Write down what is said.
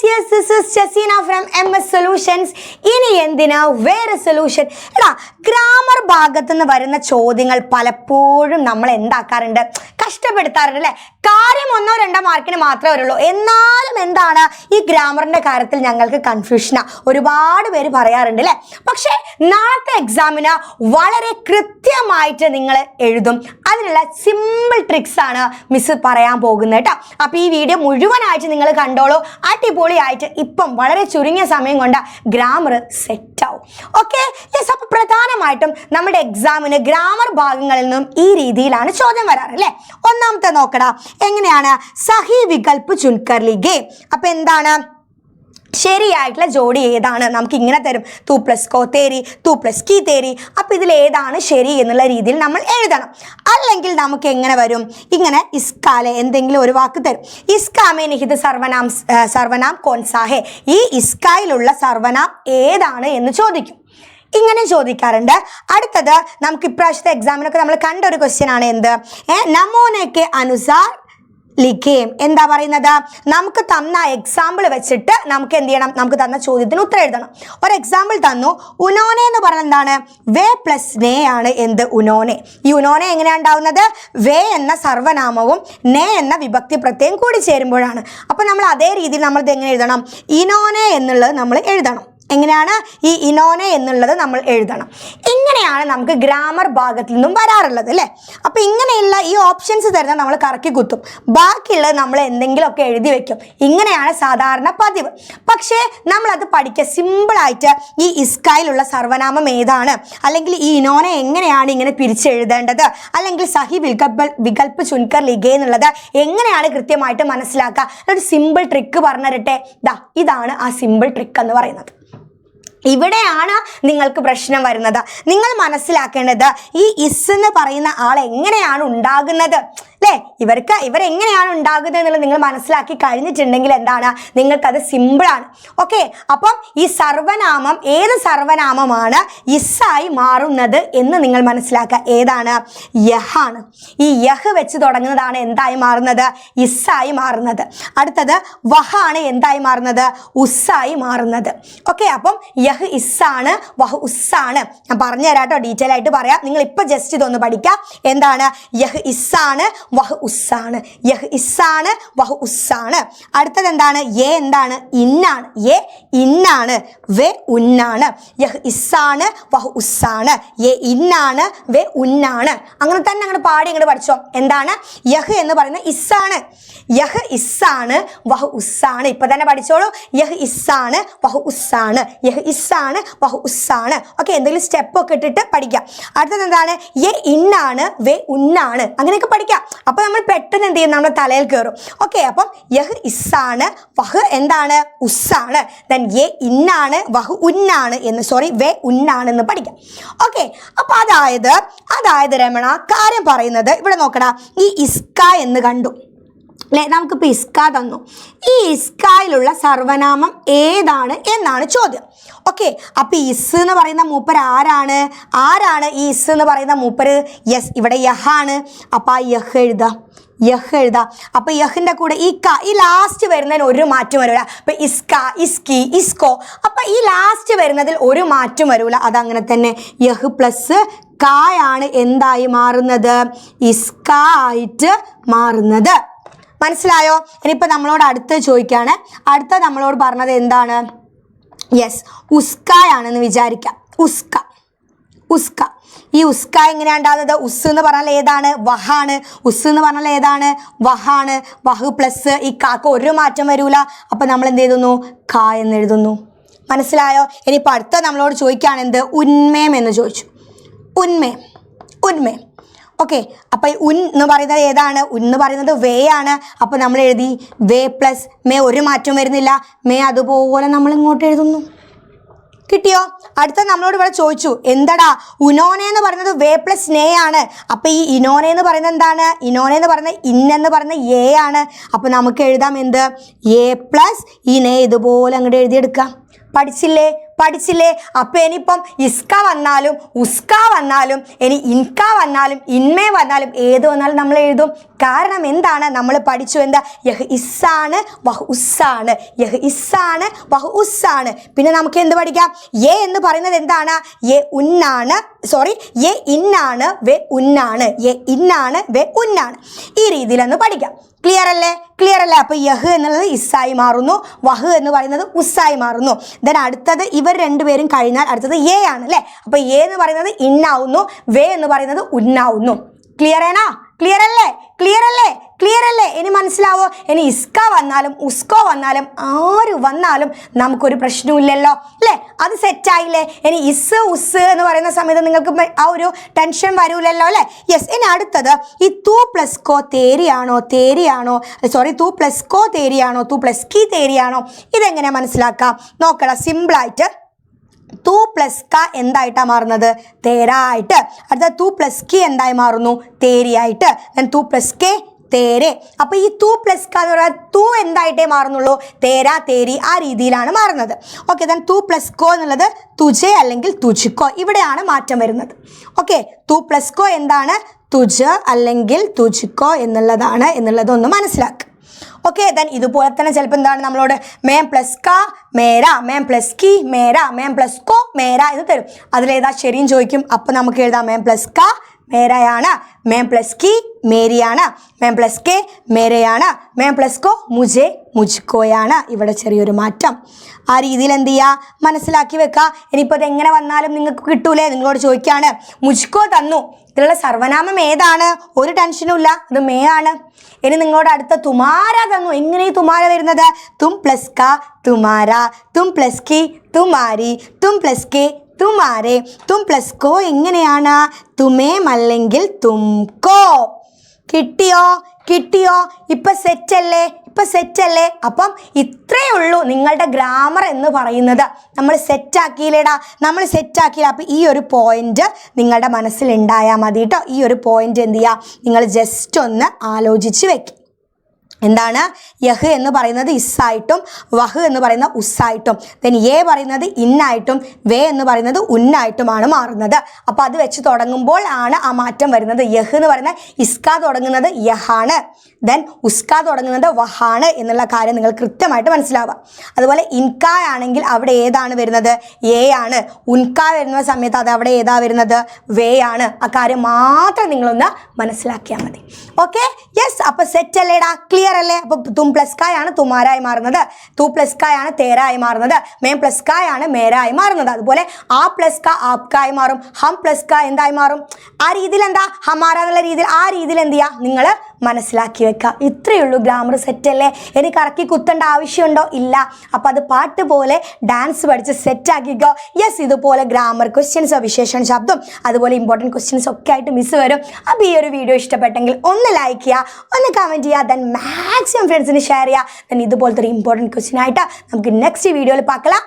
yes, this is Chesina from MS Solutions. ഇനി എന്തിനാ വേറെ സൊല്യൂഷൻ? എടാ, ഗ്രാമർ ഭാഗത്ത് നിന്ന് വരുന്ന ചോദ്യങ്ങൾ പലപ്പോഴും നമ്മൾ എന്താക്കാറുണ്ട്, കഷ്ടപ്പെടുത്താറുണ്ട് അല്ലേ? കാര്യം 1-2 മാർക്കിന് മാത്രമേ വരുള്ളൂ. എന്നാലും എന്താണ്, ഈ ഗ്രാമറിന്റെ കാര്യത്തിൽ ഞങ്ങൾക്ക് കൺഫ്യൂഷനാ, ഒരുപാട് പേര് പറയാറുണ്ട് അല്ലേ? പക്ഷേ നാളത്തെ എക്സാമിന് വളരെ കൃത്യമായിട്ട് നിങ്ങൾ എഴുതും. അതിനുള്ള സിമ്പിൾ ട്രിക്സ് ആണ് മിസ് പറയാൻ പോകുന്നത് കേട്ടോ. അപ്പൊ ഈ വീഡിയോ മുഴുവനായിട്ട് നിങ്ങൾ കണ്ടോളൂ. അടിപൊളിയായിട്ട് ഇപ്പം വളരെ ചുരുങ്ങിയ സമയം കൊണ്ട് ഗ്രാമർ സെറ്റ് ആവും. Okay, yes. അപ്പൊ പ്രധാനമായിട്ടും നമ്മുടെ എക്സാമിന് ഗ്രാമർ ഭാഗങ്ങളിൽ നിന്നും ഈ രീതിയിലാണ് ചോദ്യം വരാറ് അല്ലേ? ഒന്നാമത്തെ നോക്കടാ, എങ്ങനെയാണ്? സഹി വികൽപ്പ് ചുൻകർ ലിഖേ. അപ്പൊ എന്താണ് ശരിയായിട്ടുള്ള ജോഡി ഏതാണ്? നമുക്ക് ഇങ്ങനെ തരും, തൂ പ്ലസ് കോ തേരി, തൂ പ്ലസ് കീ തേരി. അപ്പം ഇതിൽ ഏതാണ് ശരി എന്നുള്ള രീതിയിൽ നമ്മൾ എഴുതണം. അല്ലെങ്കിൽ നമുക്ക് എങ്ങനെ വരും, ഇങ്ങനെ ഇസ്കാലെ എന്തെങ്കിലും ഒരു വാക്ക് തരും, ഇസ്കാമേ നിഹിത് സർവനാം കോൻസാഹെ, ഈ ഇസ്കായിലുള്ള സർവനാം ഏതാണ് എന്ന് ചോദിക്കും. ഇങ്ങനെ ചോദിക്കാറുണ്ട്. അടുത്തത് നമുക്ക് ഇപ്രാവശ്യത്തെ എക്സാമിനൊക്കെ നമ്മൾ കണ്ട ഒരു ക്വസ്റ്റ്യൻ ആണ് എന്ത്, നമൂനയ്ക്ക് അനുസാർ ലിഖേം. എന്താ പറയുന്നത്, നമുക്ക് തന്ന എക്സാമ്പിൾ വെച്ചിട്ട് നമുക്ക് എന്ത് ചെയ്യണം, നമുക്ക് തന്ന ചോദ്യത്തിന് ഉത്തരം എഴുതണം. ഒരു എക്സാമ്പിൾ തന്നു, ഉനോനെ എന്ന് പറഞ്ഞാൽ എന്താണ്, വേ പ്ലസ് നേ ആണ്. എന്ത് ഉനോനെ? ഈ ഉനോനെ എങ്ങനെയാണ് ഉണ്ടാവുന്നത്, വേ എന്ന സർവനാമവും നേ എന്ന വിഭക്തി പ്രത്യയം കൂടി ചേരുമ്പോഴാണ്. അപ്പോൾ നമ്മൾ അതേ രീതിയിൽ നമ്മൾ ഇത് എങ്ങനെ എഴുതണം, ഇനോനെ എന്നുള്ളത് നമ്മൾ എഴുതണം. എങ്ങനെയാണ് ഈ ഇനോനെ എന്നുള്ളത് നമ്മൾ എഴുതണം. ഇങ്ങനെയാണ് നമുക്ക് ഗ്രാമർ ഭാഗത്തിൽ നിന്നും വരാറുള്ളത് അല്ലേ? അപ്പം ഇങ്ങനെയുള്ള ഈ ഓപ്ഷൻസ് തരുന്നത് നമ്മൾ കറക്കി കുത്തും, ബാക്കിയുള്ളത് നമ്മൾ എന്തെങ്കിലുമൊക്കെ എഴുതി വെക്കും. ഇങ്ങനെയാണ് സാധാരണ പതിവ്. പക്ഷേ നമ്മളത് പഠിക്കുക സിമ്പിളായിട്ട്, ഈ ഇസ്കായിലുള്ള സർവനാമം ഏതാണ്, അല്ലെങ്കിൽ ഈ ഇനോനെ എങ്ങനെയാണ് ഇങ്ങനെ പിരിച്ചെഴുതേണ്ടത്, അല്ലെങ്കിൽ സഹി വികൽപ്പ് ചുൻകർ ലിഖേ എന്നുള്ളത് എങ്ങനെയാണ് കൃത്യമായിട്ട് മനസ്സിലാക്കുക. ഒരു സിമ്പിൾ ട്രിക്ക് പറഞ്ഞു തരട്ടെ. ഇതാണ് ആ സിമ്പിൾ ട്രിക്ക് എന്ന് പറയുന്നത്. ഇവിടെയാണ് നിങ്ങൾക്ക് പ്രശ്നം വരുന്നത്. നിങ്ങൾ മനസ്സിലാക്കേണ്ടത് ഈ ഇസ് എന്ന് പറയുന്ന ആൾ എങ്ങനെയാണ് ഉണ്ടാകുന്നത് അല്ലേ? ഇവരെങ്ങനെയാണ് ഉണ്ടാകുന്നത് എന്നുള്ളത് നിങ്ങൾ മനസ്സിലാക്കി കഴിഞ്ഞിട്ടുണ്ടെങ്കിൽ എന്താണ്, നിങ്ങൾക്കത് സിമ്പിളാണ്. ഓക്കെ, അപ്പം ഈ സർവനാമം ഏത് സർവനാമമാണ് ഇസ്സായി മാറുന്നത് എന്ന് നിങ്ങൾ മനസ്സിലാക്കുക. ഏതാണ്? യഹാണ്. ഈ യഹ് വെച്ച് തുടങ്ങുന്നതാണ് എന്തായി മാറുന്നത്, ഇസ്സായി മാറുന്നത്. അടുത്തത് വഹാണ് എന്തായി മാറുന്നത്, ഉസ്സായി മാറുന്നത്. ഓക്കെ, അപ്പം യഹ് ഇസ്സാണ്, വഹ് ഉസ്സാണ്. ഞാൻ പറഞ്ഞു തരാം കേട്ടോ, ഡീറ്റെയിൽ ആയിട്ട് പറയാം. നിങ്ങൾ ഇപ്പൊ ജസ്റ്റ് ഇതൊന്ന് പഠിക്കാം. എന്താണ് യഹ് ഇസ്സാണ്, വഹ് ഉസ്സാണ്. യഹ് ഇസ്സാണ്, വഹ് ഉസ്സാണ്. അടുത്തത് എന്താണ്, യേ എന്താണ്, ഇന്നാണ്. യേ ഇന്നാണ്, വേ ഉന്നാണ്. യഹ് ഇസ്സാണ്, വഹ് ഉസ്സാണ്. യേ ഇന്നാണ്, വേ ഉന്നാണ്. അങ്ങനെ തന്നെ അങ്ങോട്ട് പാടി അങ്ങോട്ട് പഠിച്ചോ. എന്താണ് യഹ് എന്ന് പറയുന്നത് ഇസ്സാണ്, യഹ് ഇസ്സാണ്, വഹ് ഉസ്സാണ്. ഇപ്പൊ തന്നെ പഠിച്ചോളൂ. യഹ് ഇസ്സാണ്, വഹ് ഉസ്സാണ്. യഹ് ഇസ്സാണ്, വഹ് ഉസ്സാണ്. ഓക്കെ, എന്തെങ്കിലും സ്റ്റെപ്പ് ഒക്കെ ഇട്ടിട്ട് പഠിക്കാം. അടുത്തത് എന്താണ്, യേ ഇന്നാണ്, വേ ഉന്നാണ്. അങ്ങനെയൊക്കെ പഠിക്കാം. അപ്പൊ നമ്മൾ പെട്ടെന്ന് എന്ത് ചെയ്യും, നമ്മുടെ തലയിൽ കയറും. ഓക്കെ, അപ്പം യഹ് ഇസ്സാണ്, വഹ് എന്താണ്, ഉസ്സാണ്. ദെൻ യേ ഇന്നാണ്, വഹ് ഉന്നാണ് എന്ന്, വേ ഉന്നാണ് എന്ന് പഠിക്കാം. ഓക്കെ, അപ്പൊ അതായത് രമണ കാര്യം പറയുന്നത് ഇവിടെ നോക്കടാ, ഈ ഇസ്ക എന്ന് കണ്ടു അല്ലെ? നമുക്കിപ്പോൾ ഇസ്ക തന്നു. ഈ ഇസ്കായിലുള്ള സർവനാമം ഏതാണ് എന്നാണ് ചോദ്യം. ഓക്കെ, അപ്പൊ ഇസ് എന്ന് പറയുന്ന മൂപ്പർ ആരാണ് ഈ ഇസ് എന്ന് പറയുന്ന മൂപ്പര്? യെസ്, ഇവിടെ യഹാണ്. അപ്പൊ ആ യഹ് എഴുതാം. അപ്പൊ യഹിന്റെ കൂടെ ഈ ലാസ്റ്റ് വരുന്നതിന് ഒരു മാറ്റം വരില്ല. അപ്പൊ ഇസ്ക, ഇസ്കി, ഇസ്കോ. അപ്പൊ ഈ ലാസ്റ്റ് വരുന്നതിൽ ഒരു മാറ്റം വരില്ല. അതങ്ങനെ തന്നെ യഹ് പ്ലസ് കായാണ് എന്തായി മാറുന്നത്, ഇസ്ക ആയിട്ട് മാറുന്നത്. മനസ്സിലായോ? ഇനിയിപ്പോൾ നമ്മളോട് അടുത്ത് ചോദിക്കുകയാണ്. അടുത്ത നമ്മളോട് പറഞ്ഞത് എന്താണ്? യെസ്, ഉസ്കായാണെന്ന് വിചാരിക്കാം. ഉസ്ക. ഈ ഉസ്ക എങ്ങനെയാണ് ഉണ്ടാകുന്നത്? ഉസ് എന്ന് പറഞ്ഞാൽ ഏതാണ്? വഹാണ്. ഉസ് എന്ന് പറഞ്ഞാൽ ഏതാണ്? വഹാണ്. വഹ് പ്ലസ് ഈ കാക്ക് ഒരു മാറ്റം വരൂല. അപ്പം നമ്മൾ എന്ത് എഴുതുന്നു? ക എന്ന് എഴുതുന്നു. മനസ്സിലായോ? ഇനിയിപ്പോൾ അടുത്ത നമ്മളോട് ചോദിക്കുകയാണ് എന്ത്? ഉന്മേം എന്ന് ചോദിച്ചു. ഉന്മേം. ഓക്കെ, അപ്പൊ ഉൻ എന്ന് പറയുന്നത് ഏതാണ്? ഉൻ എന്ന് പറയുന്നത് വേ ആണ്. അപ്പൊ നമ്മൾ എഴുതി വേ പ്ലസ് മേ, ഒരു മാറ്റം വരുന്നില്ല. മേ അതുപോലെ നമ്മൾ ഇങ്ങോട്ട് എഴുതുന്നു. കിട്ടിയോ? അടുത്ത നമ്മളോട് ഇവിടെ ചോദിച്ചു എന്താടാ, ഉനോനെ എന്ന് പറയുന്നത് വേ പ്ലസ് നേ ആണ്. അപ്പൊ ഈ ഇനോനെ എന്ന് പറയുന്നത് എന്താണ്? ഇനോനെ എന്ന് പറയുന്നത് ഇന്നെന്ന് പറയുന്നത് എ ആണ്. അപ്പൊ നമുക്ക് എഴുതാം എന്ത്? എ പ്ലസ് ഈ നേ ഇതുപോലെ അങ്ങോട്ട് എഴുതിയെടുക്കാം. പഠിച്ചില്ലേ? പഠിച്ചില്ലേ? അപ്പൊ ഇനിയിപ്പം ഇസ്ക വന്നാലും ഉസ്ക വന്നാലും ഇനി ഇൻക വന്നാലും ഇൻമേ വന്നാലും ഏത് വന്നാലും നമ്മൾ എഴുതും. കാരണം എന്താണ്? നമ്മൾ പഠിച്ചു എന്താ? യഹ് ഇസ്സാണ് വഹ് ഉസ്സാണ്, യഹ് ഇസ്സാണ് വഹ് ഉസ്സാണ്. പിന്നെ നമുക്ക് എന്ത് പഠിക്കാം? യെ എന്ന് പറയുന്നത് എന്താണ്? യെ ഉന്നാണ്, സോറി യെ ഇന്നാണ് വെ ഉന്നാണ്, യെ ഇന്നാണ് വെ ഉന്നാണ്. ഈ രീതിയിലൊന്ന് പഠിക്കാം. ക്ലിയർ അല്ലേ? ക്ലിയർ അല്ലേ? അപ്പൊ യഹ് എന്നുള്ളത് ഇസ്സായി മാറുന്നു, വഹ് എന്ന് പറയുന്നത് ഉസ്സായി മാറുന്നു. ദെൻ അടുത്തത് ഇവർ രണ്ടുപേരും കഴിഞ്ഞാൽ അടുത്തത് യെ ആണ് അല്ലേ? അപ്പൊ യെ എന്ന് പറയുന്നത് ഇന്നാവുന്നു, വേ എന്ന് പറയുന്നത് ഉന്നാവുന്നു. ക്ലിയർ ആണോ? ക്ലിയർ അല്ലേ? ക്ലിയർ അല്ലേ? ക്ലിയർ അല്ലേ? ഇനി മനസ്സിലാവോ? ഇനി ഇസ്ക വന്നാലും ഉസ്കോ വന്നാലും ആര് വന്നാലും നമുക്കൊരു പ്രശ്നമില്ലല്ലോ അല്ലേ? അത് സെറ്റായില്ലേ? ഇനി ഇസ് ഉസ് എന്ന് പറയുന്ന സമയത്ത് നിങ്ങൾക്ക് ആ ഒരു ടെൻഷൻ വരൂലല്ലോ അല്ലേ? യെസ്. ഇനി അടുത്തത് ഈ തൂ പ്ലസ് കോ തേരിയാണോ തേരിയാണോ സോറി തൂ പ്ലസ് കോ തേരിയാണോ തൂ പ്ലസ് കി തേരിയാണോ? ഇതെങ്ങനെയാ മനസ്സിലാക്കാം? നോക്കണം. സിമ്പിളായിട്ട് തൂ പ്ലസ് ക എന്തായിട്ടാണ് മാറുന്നത്? തേരായിട്ട്. അടുത്ത തൂ പ്ലസ് കി എന്തായി മാറുന്നു? തേരിയായിട്ട്. ദെൻ തൂ പ്ലസ് കെ തേരെ. അപ്പൊ ഈ തൂ പ്ലസ് ക എന്ന് പറയുന്നത് തൂ എന്തായിട്ടേ മാറുന്നുള്ളൂ? തേരാ തേരി ആ രീതിയിലാണ് മാറുന്നത്. ഓക്കെ. ദെൻ തൂ പ്ലസ് കോ എന്നുള്ളത് തുജെ അല്ലെങ്കിൽ തുജിക്കോ, ഇവിടെയാണ് മാറ്റം വരുന്നത്. ഓക്കെ. തൂ പ്ലസ് കോ എന്താണ്? തുജ് അല്ലെങ്കിൽ തുജിക്കോ എന്നുള്ളതൊന്ന് മനസ്സിലാക്കുക. ഓക്കെ. ദെൻ ഇതുപോലെ തന്നെ ചിലപ്പോൾ എന്താണ് നമ്മളോട് മേം പ്ലസ് ക മേര, മേം പ്ലസ് കി മേര, മേം പ്ലസ് കോ മേര എന്ന് തരും. അതിലേതാ ശരിയും ചോദിക്കും. അപ്പം നമുക്ക് എഴുതാം മേം പ്ലസ് ക മേരയാണ്, മേം പ്ലസ് കി മേരിയാണ്, മേം പ്ലസ് കെ മേരയാണ്, മേം പ്ലസ് കോ മുജെ മുജ്കോയാണ്. ഇവിടെ ചെറിയൊരു മാറ്റം. ആ രീതിയിൽ എന്ത് ചെയ്യുക? മനസ്സിലാക്കി വെക്കുക. ഇനിയിപ്പോൾ ഇത് എങ്ങനെ വന്നാലും നിങ്ങൾക്ക് കിട്ടൂലേ? നിങ്ങളോട് ചോദിക്കുകയാണ് മുജ്കോ തന്നു, ഇതിലുള്ള സർവനാമം ഏതാണ്? ഒരു ടെൻഷനും ഇല്ല, ഇത് മേ ആണ്. ഇനി നിങ്ങളോട് അടുത്ത തുമാര തന്നു. എങ്ങനെ ഈ തുമാര വരുന്നത്? തും പ്ലസ് ക തുമാര, തും പ്ലസ് കി തുമാരി, തും പ്ലസ് കെ തുമാരെ, തും പ്ലസ് കോ എങ്ങനെയാണ്? തുമേം അല്ലെങ്കിൽ തുംകോ. കിട്ടിയോ? കിട്ടിയോ? ഇപ്പം സെറ്റല്ലേ? ഇപ്പം സെറ്റല്ലേ? അപ്പം ഇത്രയേ ഉള്ളൂ നിങ്ങളുടെ ഗ്രാമർ എന്ന് പറയുന്നത്. നമ്മൾ സെറ്റാക്കിയില്ലേടാ? നമ്മൾ സെറ്റാക്കിയില്ല. അപ്പം ഈ ഒരു പോയിന്റ് നിങ്ങളുടെ മനസ്സിൽ ഉണ്ടായാൽ മതി കേട്ടോ. ഈ ഒരു പോയിന്റ് എന്ത് ചെയ്യുക? നിങ്ങൾ ജസ്റ്റ് ഒന്ന് ആലോചിച്ച് വെക്കും. എന്താണ്? യഹ് എന്ന് പറയുന്നത് ഇസ്സായിട്ടും വഹ് എന്ന് പറയുന്ന ഉസ്സായിട്ടും ദെൻ യെ പറയുന്നത് ഇന്നായിട്ടും വേ എന്ന് പറയുന്നത് ഉന്നായിട്ടുമാണ് മാറുന്നത്. അപ്പോൾ അത് വെച്ച് തുടങ്ങുമ്പോൾ ആണ് ആ മാറ്റം വരുന്നത്. യഹ് എന്ന് പറയുന്ന ഇസ്ക തുടങ്ങുന്നത് യഹാണ്, ദെൻ ഉസ്ക തുടങ്ങുന്നത് വഹാണ് എന്നുള്ള കാര്യം നിങ്ങൾ കൃത്യമായിട്ട് മനസ്സിലാവുക. അതുപോലെ ഇൻക ആണെങ്കിൽ അവിടെ ഏതാണ് വരുന്നത്? യേ ആണ്. ഉൻക വരുന്ന സമയത്ത് അത് അവിടെ ഏതാ വരുന്നത്? വേ ആണ്. ആ കാര്യം മാത്രം നിങ്ങളൊന്ന് മനസ്സിലാക്കിയാൽ മതി. ഓക്കെ. യെസ്. അപ്പോൾ സെറ്റ് അല്ലേടാ? ക്ലിയർ അല്ലേ? അപ്പൊ തും പ്ലസ് കായാണ് തുമാരായി മാറുന്നത്, തൂ പ്ലസ് കായാണ് തേരായി മാറുന്നത്, മേം പ്ലസ് കായാണ് മേരായി മാറുന്നത്. അതുപോലെ ആ പ്ലസ് ക ആപ്കായി മാറും, ഹം പ്ലസ് ക എന്തായി മാറും? ആ രീതിയിൽ എന്താ ഹമാര എന്നുള്ള രീതിയിൽ ആ രീതിയിൽ എന്ത് ചെയ്യുക? നിങ്ങൾ മനസ്സിലാക്കി വെക്കുക. ഇത്രയേ ഉള്ളൂ. ഗ്രാമർ സെറ്റ് അല്ലേ? എനിക്ക് ഇറക്കി കുത്തേണ്ട ആവശ്യമുണ്ടോ? ഇല്ല. അപ്പം അത് പാട്ട് പോലെ ഡാൻസ് പഠിച്ച് സെറ്റാക്കിക്കോ. യെസ്. ഇതുപോലെ ഗ്രാമർ ക്വസ്റ്റ്യൻസോ വിശേഷണ ശബ്ദം അതുപോലെ ഇമ്പോർട്ടൻറ്റ് ക്വസ്റ്റ്യൻസ് ഒക്കെ ആയിട്ട് മിസ് വരും. അപ്പോൾ ഈ ഒരു വീഡിയോ ഇഷ്ടപ്പെട്ടെങ്കിൽ ഒന്ന് ലൈക്ക് ചെയ്യുക, ഒന്ന് കമൻറ്റ് ചെയ്യുക, ദെൻ മാക്സിമം ഫ്രണ്ട്സിന് ഷെയർ ചെയ്യുക. ദെൻ ഇതുപോലത്തെ ഒരു ഇമ്പോർട്ടൻറ്റ് ക്വസ്റ്റ്യൻ ആയിട്ട് നമുക്ക് നെക്സ്റ്റ് വീഡിയോയിൽ പാക്കലാം.